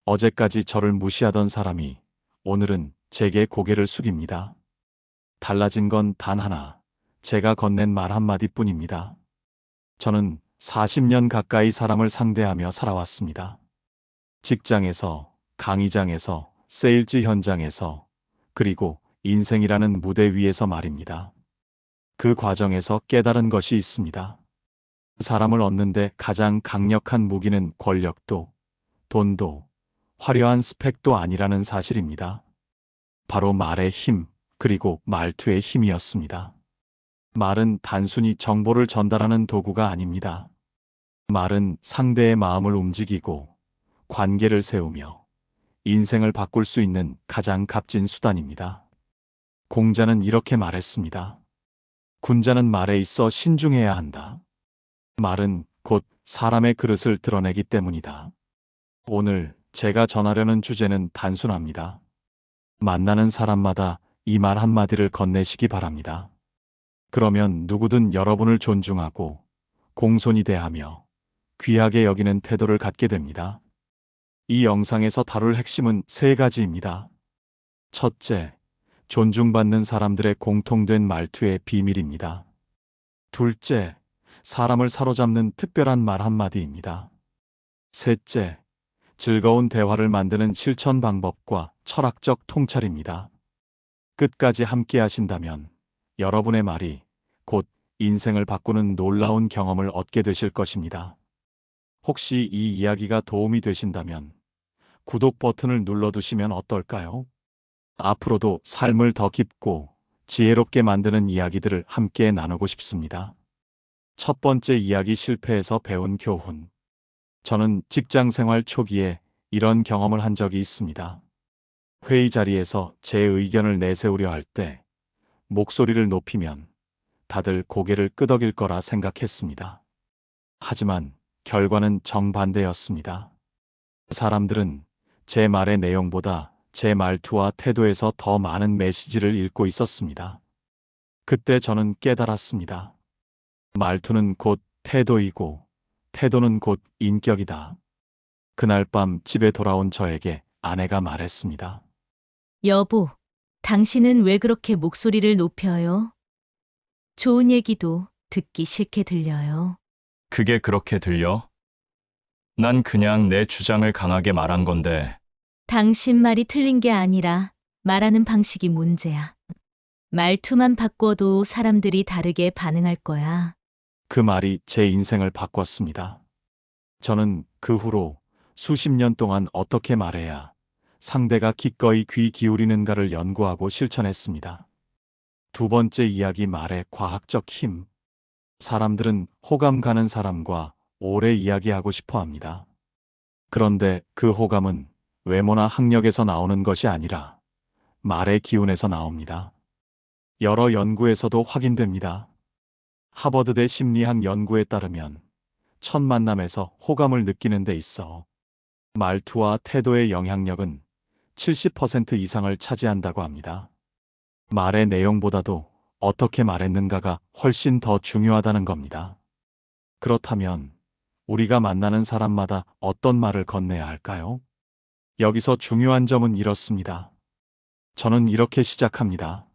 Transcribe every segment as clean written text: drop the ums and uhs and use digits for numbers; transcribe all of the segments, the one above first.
어제까지 저를 무시하던 사람이 오늘은 제게 고개를 숙입니다. 달라진 건 단 하나, 제가 건넨 말 한마디뿐입니다. 저는 40년 가까이 사람을 상대하며 살아왔습니다. 직장에서, 강의장에서, 세일즈 현장에서, 그리고 인생이라는 무대 위에서 말입니다. 그 과정에서 깨달은 것이 있습니다. 사람을 얻는데 가장 강력한 무기는 권력도, 돈도, 화려한 스펙도 아니라는 사실입니다. 바로 말의 힘, 그리고 말투의 힘이었습니다. 말은 단순히 정보를 전달하는 도구가 아닙니다. 말은 상대의 마음을 움직이고 관계를 세우며 인생을 바꿀 수 있는 가장 값진 수단입니다. 공자는 이렇게 말했습니다. 군자는 말에 있어 신중해야 한다. 말은 곧 사람의 그릇을 드러내기 때문이다. 오늘 제가 전하려는 주제는 단순합니다. 만나는 사람마다 이 말 한마디를 건네시기 바랍니다. 그러면 누구든 여러분을 존중하고 공손히 대하며 귀하게 여기는 태도를 갖게 됩니다. 이 영상에서 다룰 핵심은 세 가지입니다. 첫째, 존중받는 사람들의 공통된 말투의 비밀입니다. 둘째, 사람을 사로잡는 특별한 말 한마디입니다. 셋째, 즐거운 대화를 만드는 실천 방법과 철학적 통찰입니다. 끝까지 함께 하신다면 여러분의 말이 곧 인생을 바꾸는 놀라운 경험을 얻게 되실 것입니다. 혹시 이 이야기가 도움이 되신다면 구독 버튼을 눌러두시면 어떨까요? 앞으로도 삶을 더 깊고 지혜롭게 만드는 이야기들을 함께 나누고 싶습니다. 첫 번째 이야기, 실패에서 배운 교훈. 저는 직장 생활 초기에 이런 경험을 한 적이 있습니다. 회의 자리에서 제 의견을 내세우려 할 때 목소리를 높이면 다들 고개를 끄덕일 거라 생각했습니다. 하지만 결과는 정반대였습니다. 사람들은 제 말의 내용보다 제 말투와 태도에서 더 많은 메시지를 읽고 있었습니다. 그때 저는 깨달았습니다. 말투는 곧 태도이고 태도는 곧 인격이다. 그날 밤 집에 돌아온 저에게 아내가 말했습니다. 여보, 당신은 왜 그렇게 목소리를 높여요? 좋은 얘기도 듣기 싫게 들려요. 그게 그렇게 들려? 난 그냥 내 주장을 강하게 말한 건데, 당신 말이 틀린 게 아니라 말하는 방식이 문제야. 말투만 바꿔도 사람들이 다르게 반응할 거야. 그 말이 제 인생을 바꿨습니다. 저는 그 후로 수십 년 동안 어떻게 말해야 상대가 기꺼이 귀 기울이는가를 연구하고 실천했습니다. 두 번째 이야기, 말의 과학적 힘. 사람들은 호감 가는 사람과 오래 이야기하고 싶어 합니다. 그런데 그 호감은 외모나 학력에서 나오는 것이 아니라 말의 기운에서 나옵니다. 여러 연구에서도 확인됩니다. 하버드대 심리학 연구에 따르면 첫 만남에서 호감을 느끼는 데 있어 말투와 태도의 영향력은 70% 이상을 차지한다고 합니다. 말의 내용보다도 어떻게 말했는가가 훨씬 더 중요하다는 겁니다. 그렇다면 우리가 만나는 사람마다 어떤 말을 건네야 할까요? 여기서 중요한 점은 이렇습니다. 저는 이렇게 시작합니다.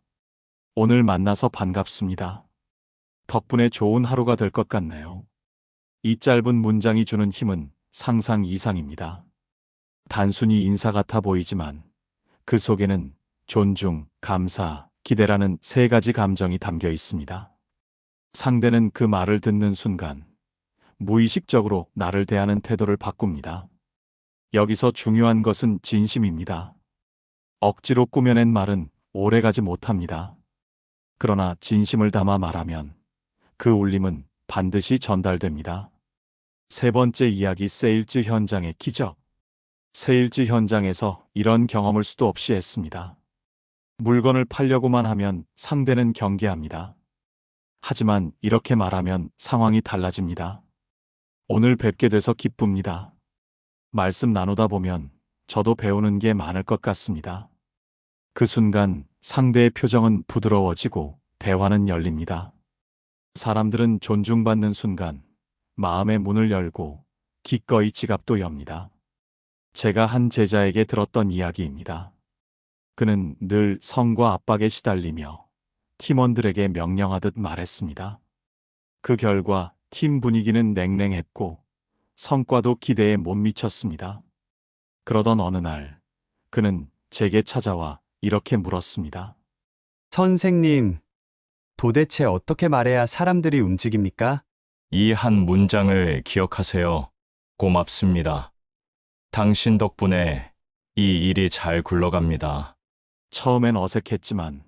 오늘 만나서 반갑습니다. 덕분에 좋은 하루가 될 것 같네요. 이 짧은 문장이 주는 힘은 상상 이상입니다. 단순히 인사 같아 보이지만 그 속에는 존중, 감사, 기대라는 세 가지 감정이 담겨 있습니다. 상대는 그 말을 듣는 순간 무의식적으로 나를 대하는 태도를 바꿉니다. 여기서 중요한 것은 진심입니다. 억지로 꾸며낸 말은 오래가지 못합니다. 그러나 진심을 담아 말하면 그 울림은 반드시 전달됩니다. 세 번째 이야기, 세일즈 현장의 기적. 세일즈 현장에서 이런 경험을 수도 없이 했습니다. 물건을 팔려고만 하면 상대는 경계합니다. 하지만 이렇게 말하면 상황이 달라집니다. 오늘 뵙게 돼서 기쁩니다. 말씀 나누다 보면 저도 배우는 게 많을 것 같습니다. 그 순간 상대의 표정은 부드러워지고 대화는 열립니다. 사람들은 존중받는 순간 마음의 문을 열고 기꺼이 지갑도 엽니다. 제가 한 제자에게 들었던 이야기입니다. 그는 늘 성과 압박에 시달리며 팀원들에게 명령하듯 말했습니다. 그 결과 팀 분위기는 냉랭했고 성과도 기대에 못 미쳤습니다. 그러던 어느 날 그는 제게 찾아와 이렇게 물었습니다. 선생님, 도대체 어떻게 말해야 사람들이 움직입니까? 이 한 문장을 기억하세요. 고맙습니다. 당신 덕분에 이 일이 잘 굴러갑니다. 처음엔 어색했지만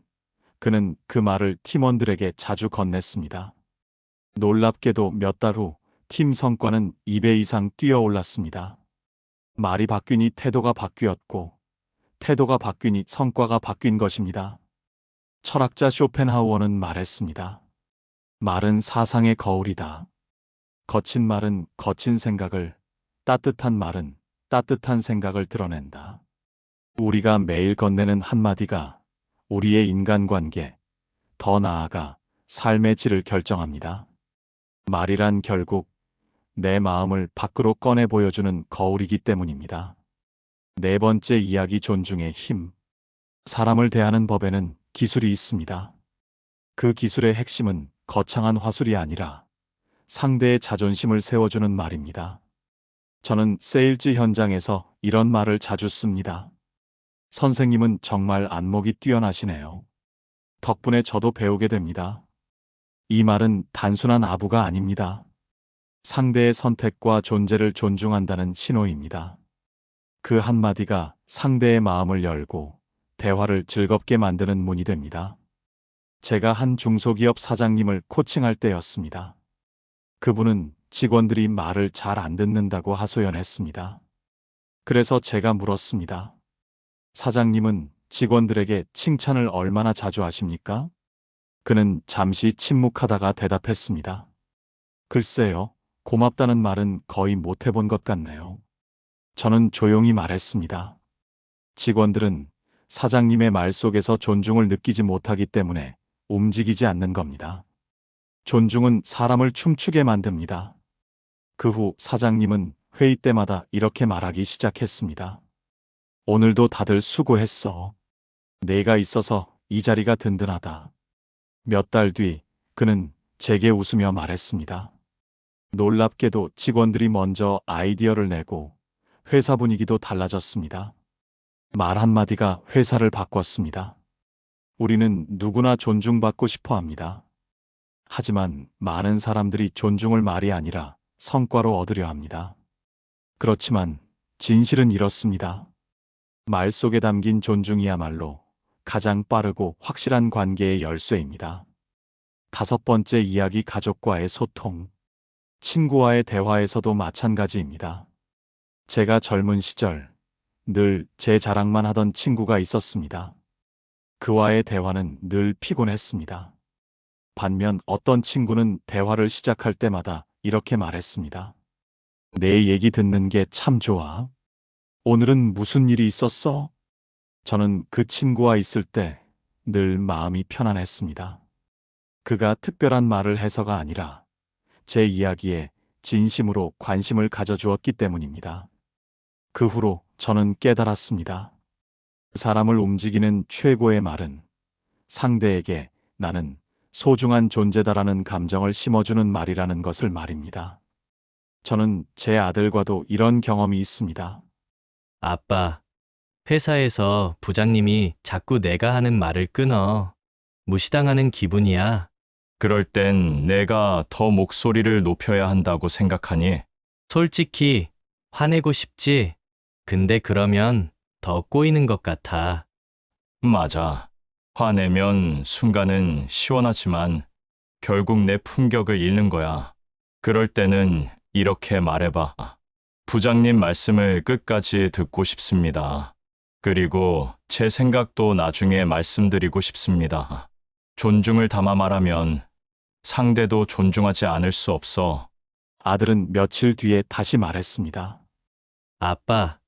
그는 그 말을 팀원들에게 자주 건넸습니다. 놀랍게도 몇 달 후 팀 성과는 2배 이상 뛰어올랐습니다. 말이 바뀌니 태도가 바뀌었고 태도가 바뀌니 성과가 바뀐 것입니다. 철학자 쇼펜하우어는 말했습니다. 말은 사상의 거울이다. 거친 말은 거친 생각을, 따뜻한 말은 따뜻한 생각을 드러낸다. 우리가 매일 건네는 한마디가 우리의 인간관계, 더 나아가 삶의 질을 결정합니다. 말이란 결국 내 마음을 밖으로 꺼내 보여주는 거울이기 때문입니다. 네 번째 이야기, 존중의 힘. 사람을 대하는 법에는 기술이 있습니다. 그 기술의 핵심은 거창한 화술이 아니라 상대의 자존심을 세워주는 말입니다. 저는 세일즈 현장에서 이런 말을 자주 씁니다. 선생님은 정말 안목이 뛰어나시네요. 덕분에 저도 배우게 됩니다. 이 말은 단순한 아부가 아닙니다. 상대의 선택과 존재를 존중한다는 신호입니다. 그 한마디가 상대의 마음을 열고 대화를 즐겁게 만드는 문이 됩니다. 제가 한 중소기업 사장님을 코칭할 때였습니다. 그분은 직원들이 말을 잘 안 듣는다고 하소연했습니다. 그래서 제가 물었습니다. 사장님은 직원들에게 칭찬을 얼마나 자주 하십니까? 그는 잠시 침묵하다가 대답했습니다. 글쎄요, 고맙다는 말은 거의 못 해본 것 같네요. 저는 조용히 말했습니다. 직원들은 사장님의 말 속에서 존중을 느끼지 못하기 때문에 움직이지 않는 겁니다. 존중은 사람을 춤추게 만듭니다. 그 후 사장님은 회의 때마다 이렇게 말하기 시작했습니다. 오늘도 다들 수고했어. 내가 있어서 이 자리가 든든하다. 몇 달 뒤 그는 제게 웃으며 말했습니다. 놀랍게도 직원들이 먼저 아이디어를 내고 회사 분위기도 달라졌습니다. 말 한마디가 회사를 바꿨습니다. 우리는 누구나 존중받고 싶어 합니다. 하지만 많은 사람들이 존중을 말이 아니라 성과로 얻으려 합니다. 그렇지만 진실은 이렇습니다. 말 속에 담긴 존중이야말로 가장 빠르고 확실한 관계의 열쇠입니다. 다섯 번째 이야기, 가족과의 소통. 친구와의 대화에서도 마찬가지입니다. 제가 젊은 시절 늘 제 자랑만 하던 친구가 있었습니다. 그와의 대화는 늘 피곤했습니다. 반면 어떤 친구는 대화를 시작할 때마다 이렇게 말했습니다. 내 얘기 듣는 게 참 좋아. 오늘은 무슨 일이 있었어? 저는 그 친구와 있을 때 늘 마음이 편안했습니다. 그가 특별한 말을 해서가 아니라 제 이야기에 진심으로 관심을 가져주었기 때문입니다. 그 후로 저는 깨달았습니다. 사람을 움직이는 최고의 말은 상대에게 나는 소중한 존재다라는 감정을 심어주는 말이라는 것을 말입니다. 저는 제 아들과도 이런 경험이 있습니다. 아빠, 회사에서 부장님이 자꾸 내가 하는 말을 끊어. 무시당하는 기분이야. 그럴 땐 내가 더 목소리를 높여야 한다고 생각하니? 솔직히 화내고 싶지. 근데 그러면 더 꼬이는 것 같아. 맞아. 화내면 순간은 시원하지만 결국 내 품격을 잃는 거야. 그럴 때는 이렇게 말해봐. 부장님 말씀을 끝까지 듣고 싶습니다. 그리고 제 생각도 나중에 말씀드리고 싶습니다. 존중을 담아 말하면 상대도 존중하지 않을 수 없어. 아들은 며칠 뒤에 다시 말했습니다. 아빠,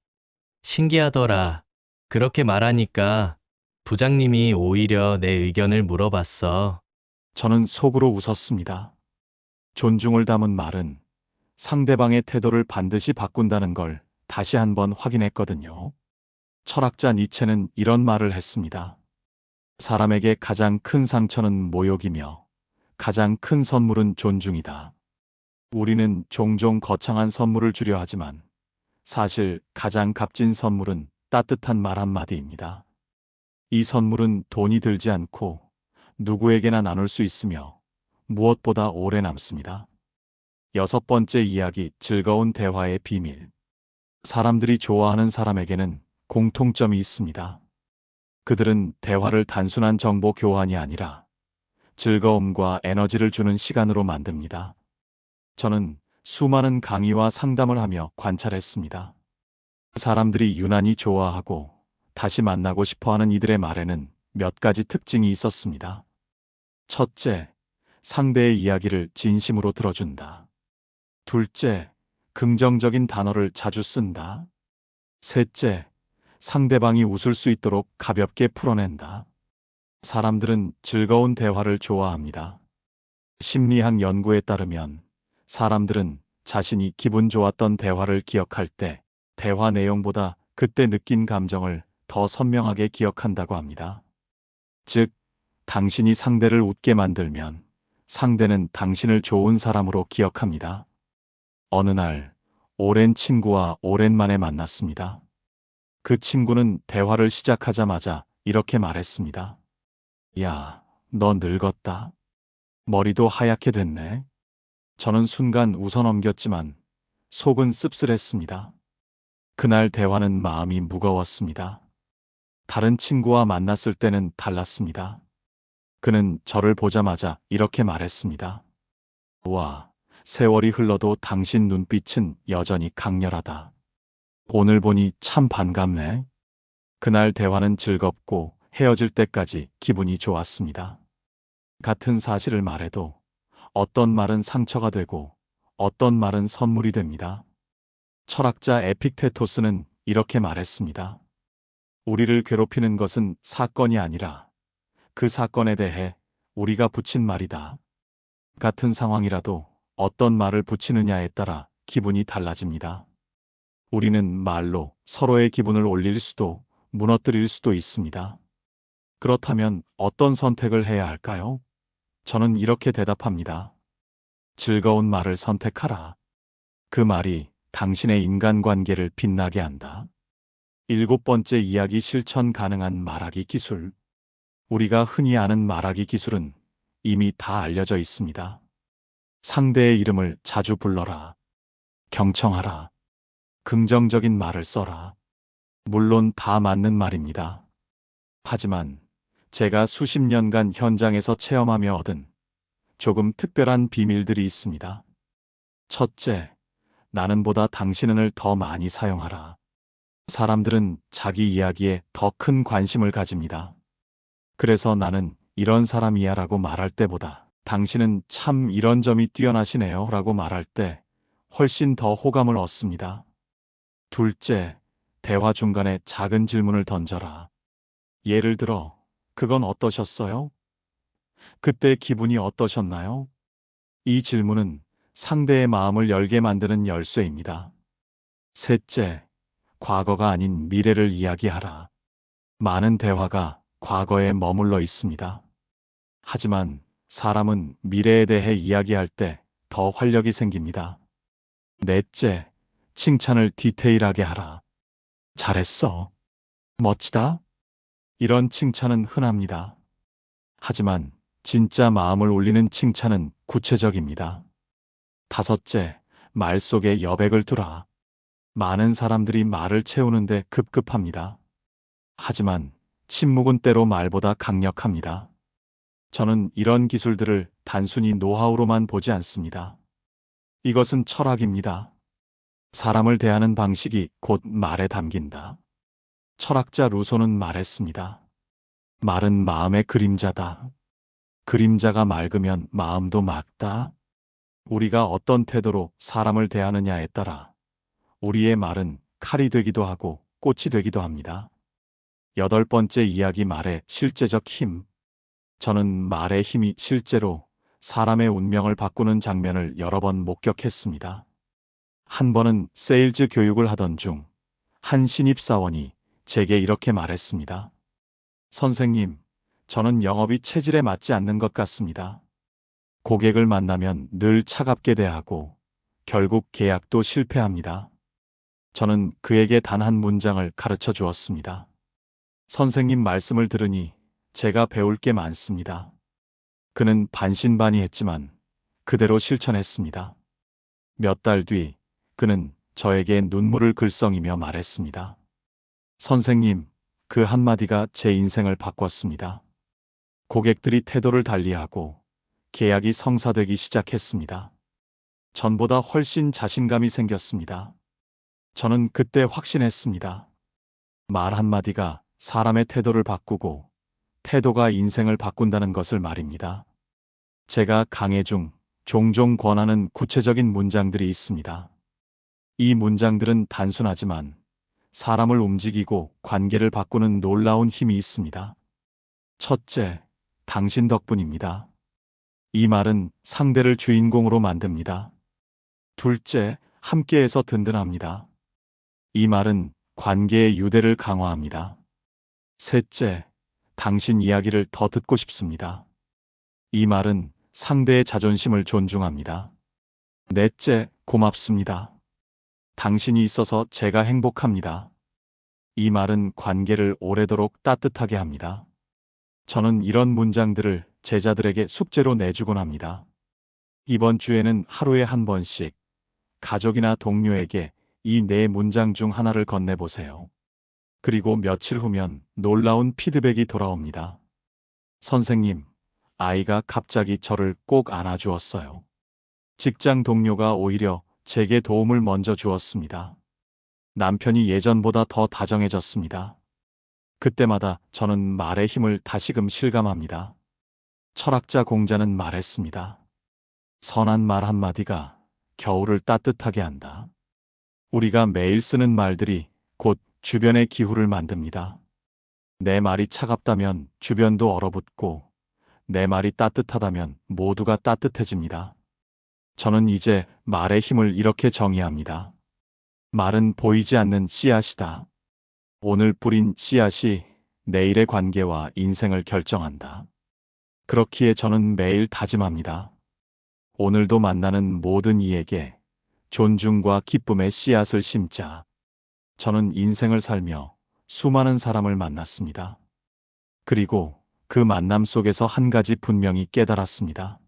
신기하더라. 그렇게 말하니까 부장님이 오히려 내 의견을 물어봤어. 저는 속으로 웃었습니다. 존중을 담은 말은 상대방의 태도를 반드시 바꾼다는 걸 다시 한번 확인했거든요. 철학자 니체는 이런 말을 했습니다. 사람에게 가장 큰 상처는 모욕이며 가장 큰 선물은 존중이다. 우리는 종종 거창한 선물을 주려 하지만 사실 가장 값진 선물은 따뜻한 말 한마디입니다. 이 선물은 돈이 들지 않고 누구에게나 나눌 수 있으며 무엇보다 오래 남습니다. 6번째 이야기, 즐거운 대화의 비밀. 사람들이 좋아하는 사람에게는 공통점이 있습니다. 그들은 대화를 단순한 정보 교환이 아니라 즐거움과 에너지를 주는 시간으로 만듭니다. 저는 수많은 강의와 상담을 하며 관찰했습니다. 사람들이 유난히 좋아하고 다시 만나고 싶어하는 이들의 말에는 몇 가지 특징이 있었습니다. 첫째, 상대의 이야기를 진심으로 들어준다. 둘째, 긍정적인 단어를 자주 쓴다. 셋째, 상대방이 웃을 수 있도록 가볍게 풀어낸다. 사람들은 즐거운 대화를 좋아합니다. 심리학 연구에 따르면 사람들은 자신이 기분 좋았던 대화를 기억할 때 대화 내용보다 그때 느낀 감정을 더 선명하게 기억한다고 합니다. 즉, 당신이 상대를 웃게 만들면 상대는 당신을 좋은 사람으로 기억합니다. 어느 날, 오랜 친구와 오랜만에 만났습니다. 그 친구는 대화를 시작하자마자 이렇게 말했습니다. 야, 너 늙었다. 머리도 하얗게 됐네. 저는 순간 웃어넘겼지만 속은 씁쓸했습니다. 그날 대화는 마음이 무거웠습니다. 다른 친구와 만났을 때는 달랐습니다. 그는 저를 보자마자 이렇게 말했습니다. 와, 세월이 흘러도 당신 눈빛은 여전히 강렬하다. 오늘 보니 참 반갑네. 그날 대화는 즐겁고 헤어질 때까지 기분이 좋았습니다. 같은 사실을 말해도 어떤 말은 상처가 되고 어떤 말은 선물이 됩니다. 철학자 에픽테토스는 이렇게 말했습니다. 우리를 괴롭히는 것은 사건이 아니라 그 사건에 대해 우리가 붙인 말이다. 같은 상황이라도 어떤 말을 붙이느냐에 따라 기분이 달라집니다. 우리는 말로 서로의 기분을 올릴 수도 무너뜨릴 수도 있습니다. 그렇다면 어떤 선택을 해야 할까요? 저는 이렇게 대답합니다. 즐거운 말을 선택하라. 그 말이 당신의 인간관계를 빛나게 한다. 7번째 이야기, 실천 가능한 말하기 기술. 우리가 흔히 아는 말하기 기술은 이미 다 알려져 있습니다. 상대의 이름을 자주 불러라. 경청하라. 긍정적인 말을 써라. 물론 다 맞는 말입니다. 하지만 제가 수십 년간 현장에서 체험하며 얻은 조금 특별한 비밀들이 있습니다. 첫째, 나는보다 당신은을 더 많이 사용하라. 사람들은 자기 이야기에 더 큰 관심을 가집니다. 그래서 나는 이런 사람이야 라고 말할 때보다 당신은 참 이런 점이 뛰어나시네요 라고 말할 때 훨씬 더 호감을 얻습니다. 둘째, 대화 중간에 작은 질문을 던져라. 예를 들어, 그건 어떠셨어요? 그때 기분이 어떠셨나요? 이 질문은 상대의 마음을 열게 만드는 열쇠입니다. 셋째, 과거가 아닌 미래를 이야기하라. 많은 대화가 과거에 머물러 있습니다. 하지만 사람은 미래에 대해 이야기할 때 더 활력이 생깁니다. 넷째, 칭찬을 디테일하게 하라. 잘했어. 멋지다. 이런 칭찬은 흔합니다. 하지만 진짜 마음을 울리는 칭찬은 구체적입니다. 다섯째, 말 속에 여백을 두라. 많은 사람들이 말을 채우는데 급급합니다. 하지만 침묵은 때로 말보다 강력합니다. 저는 이런 기술들을 단순히 노하우로만 보지 않습니다. 이것은 철학입니다. 사람을 대하는 방식이 곧 말에 담긴다. 철학자 루소는 말했습니다. 말은 마음의 그림자다. 그림자가 맑으면 마음도 맑다. 우리가 어떤 태도로 사람을 대하느냐에 따라 우리의 말은 칼이 되기도 하고 꽃이 되기도 합니다. 8번째 이야기, 말의 실제적 힘. 저는 말의 힘이 실제로 사람의 운명을 바꾸는 장면을 여러 번 목격했습니다. 한 번은 세일즈 교육을 하던 중 한 신입사원이 제게 이렇게 말했습니다. 선생님, 저는 영업이 체질에 맞지 않는 것 같습니다. 고객을 만나면 늘 차갑게 대하고 결국 계약도 실패합니다. 저는 그에게 단 한 문장을 가르쳐 주었습니다. 선생님 말씀을 들으니 제가 배울 게 많습니다. 그는 반신반의했지만 그대로 실천했습니다. 몇 달 뒤 그는 저에게 눈물을 글썽이며 말했습니다. 선생님, 그 한마디가 제 인생을 바꿨습니다. 고객들이 태도를 달리하고 계약이 성사되기 시작했습니다. 전보다 훨씬 자신감이 생겼습니다. 저는 그때 확신했습니다. 말 한마디가 사람의 태도를 바꾸고 태도가 인생을 바꾼다는 것을 말입니다. 제가 강의 중 종종 권하는 구체적인 문장들이 있습니다. 이 문장들은 단순하지만 사람을 움직이고 관계를 바꾸는 놀라운 힘이 있습니다. 첫째, 당신 덕분입니다. 이 말은 상대를 주인공으로 만듭니다. 둘째, 함께해서 든든합니다. 이 말은 관계의 유대를 강화합니다. 셋째, 당신 이야기를 더 듣고 싶습니다. 이 말은 상대의 자존심을 존중합니다. 넷째, 고맙습니다. 당신이 있어서 제가 행복합니다. 이 말은 관계를 오래도록 따뜻하게 합니다. 저는 이런 문장들을 제자들에게 숙제로 내주곤 합니다. 이번 주에는 하루에 한 번씩 가족이나 동료에게 이 네 문장 중 하나를 건네보세요. 그리고 며칠 후면 놀라운 피드백이 돌아옵니다. 선생님, 아이가 갑자기 저를 꼭 안아주었어요. 직장 동료가 오히려 제게 도움을 먼저 주었습니다. 남편이 예전보다 더 다정해졌습니다. 그때마다 저는 말의 힘을 다시금 실감합니다. 철학자 공자는 말했습니다. 선한 말 한마디가 겨울을 따뜻하게 한다. 우리가 매일 쓰는 말들이 곧 주변의 기후를 만듭니다. 내 말이 차갑다면 주변도 얼어붙고 내 말이 따뜻하다면 모두가 따뜻해집니다. 저는 이제 말의 힘을 이렇게 정의합니다. 말은 보이지 않는 씨앗이다. 오늘 뿌린 씨앗이 내일의 관계와 인생을 결정한다. 그렇기에 저는 매일 다짐합니다. 오늘도 만나는 모든 이에게 존중과 기쁨의 씨앗을 심자. 저는 인생을 살며 수많은 사람을 만났습니다. 그리고 그 만남 속에서 한 가지 분명히 깨달았습니다.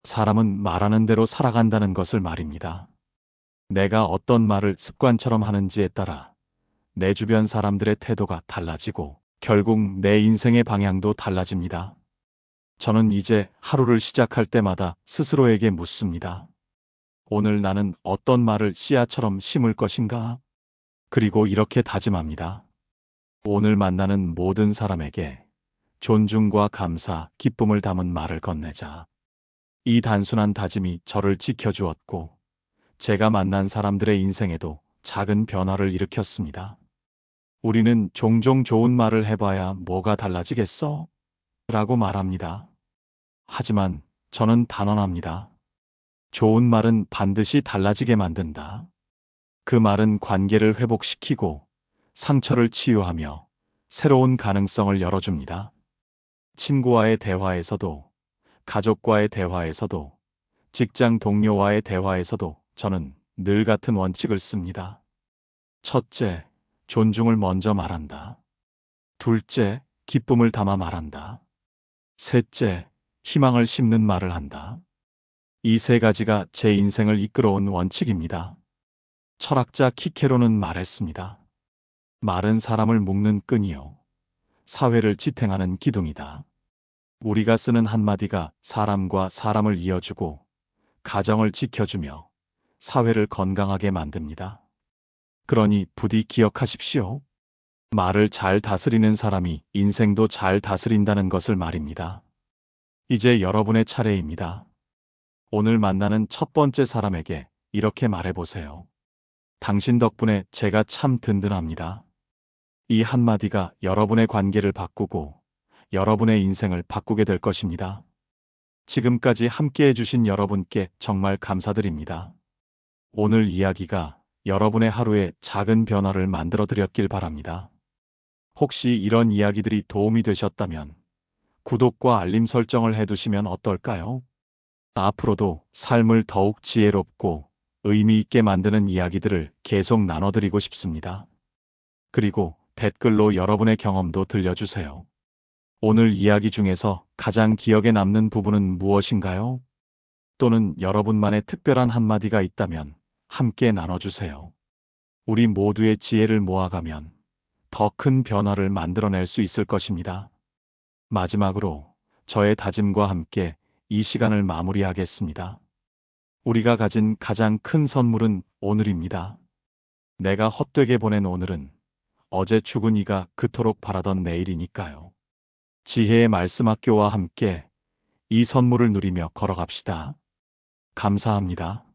사람은 말하는 대로 살아간다는 것을 말입니다. 내가 어떤 말을 습관처럼 하는지에 따라 내 주변 사람들의 태도가 달라지고 결국 내 인생의 방향도 달라집니다. 저는 이제 하루를 시작할 때마다 스스로에게 묻습니다. 오늘 나는 어떤 말을 씨앗처럼 심을 것인가? 그리고 이렇게 다짐합니다. 오늘 만나는 모든 사람에게 존중과 감사, 기쁨을 담은 말을 건네자. 이 단순한 다짐이 저를 지켜주었고 제가 만난 사람들의 인생에도 작은 변화를 일으켰습니다. 우리는 종종 좋은 말을 해봐야 뭐가 달라지겠어? 라고 말합니다. 하지만 저는 단언합니다. 좋은 말은 반드시 달라지게 만든다. 그 말은 관계를 회복시키고 상처를 치유하며 새로운 가능성을 열어줍니다. 친구와의 대화에서도 가족과의 대화에서도 직장 동료와의 대화에서도 저는 늘 같은 원칙을 씁니다. 첫째, 존중을 먼저 말한다. 둘째, 기쁨을 담아 말한다. 셋째, 희망을 심는 말을 한다. 이 세 가지가 제 인생을 이끌어온 원칙입니다. 철학자 키케로는 말했습니다. 말은 사람을 묶는 끈이요. 사회를 지탱하는 기둥이다. 우리가 쓰는 한마디가 사람과 사람을 이어주고 가정을 지켜주며 사회를 건강하게 만듭니다. 그러니 부디 기억하십시오. 말을 잘 다스리는 사람이 인생도 잘 다스린다는 것을 말입니다. 이제 여러분의 차례입니다. 오늘 만나는 첫 번째 사람에게 이렇게 말해보세요. 당신 덕분에 제가 참 든든합니다. 이 한마디가 여러분의 관계를 바꾸고 여러분의 인생을 바꾸게 될 것입니다. 지금까지 함께 해주신 여러분께 정말 감사드립니다. 오늘 이야기가 여러분의 하루에 작은 변화를 만들어 드렸길 바랍니다. 혹시 이런 이야기들이 도움이 되셨다면 구독과 알림 설정을 해두시면 어떨까요? 앞으로도 삶을 더욱 지혜롭고 의미 있게 만드는 이야기들을 계속 나눠드리고 싶습니다. 그리고 댓글로 여러분의 경험도 들려주세요. 오늘 이야기 중에서 가장 기억에 남는 부분은 무엇인가요? 또는 여러분만의 특별한 한마디가 있다면 함께 나눠주세요. 우리 모두의 지혜를 모아가면 더 큰 변화를 만들어낼 수 있을 것입니다. 마지막으로 저의 다짐과 함께 이 시간을 마무리하겠습니다. 우리가 가진 가장 큰 선물은 오늘입니다. 내가 헛되게 보낸 오늘은 어제 죽은 이가 그토록 바라던 내일이니까요. 지혜의 말씀 학교와 함께 이 선물을 누리며 걸어갑시다. 감사합니다.